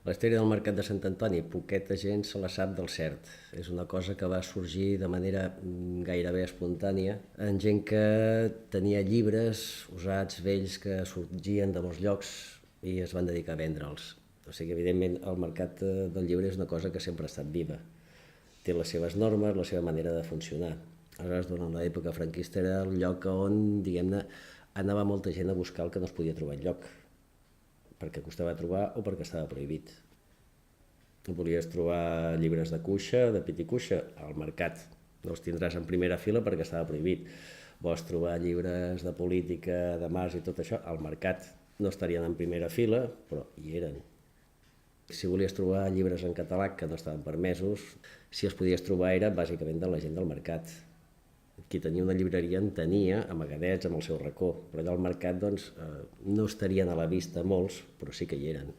La història del Mercat de Sant Antoni, poqueta gent se la sap del cert. És una cosa que va sorgir de manera gairebé espontània en gent que tenia llibres usats, vells, que sorgien de molts llocs i es van dedicar a vendre'ls. O sigui, evidentment, el mercat del llibre és una cosa que sempre ha estat viva. Té les seves normes, la seva manera de funcionar. Aleshores, durant l'època franquista era el lloc on, diguem-ne, anava molta gent a buscar el que no es podia trobar enlloc, perquè costava trobar o perquè estava prohibit. Volies trobar llibres de cuixa, de pit i cuixa, al mercat. No els tindràs en primera fila perquè estava prohibit. Vols trobar llibres de política, de mas i tot això, al mercat. No estarien en primera fila, però hi eren. Si volies trobar llibres en català que no estaven permesos, si els podies trobar era bàsicament de la gent del mercat. Qui tenia una llibreria en tenia, amagadets, amb el seu racó, però allà al mercat doncs, no estarien a la vista molts, però sí que hi eren.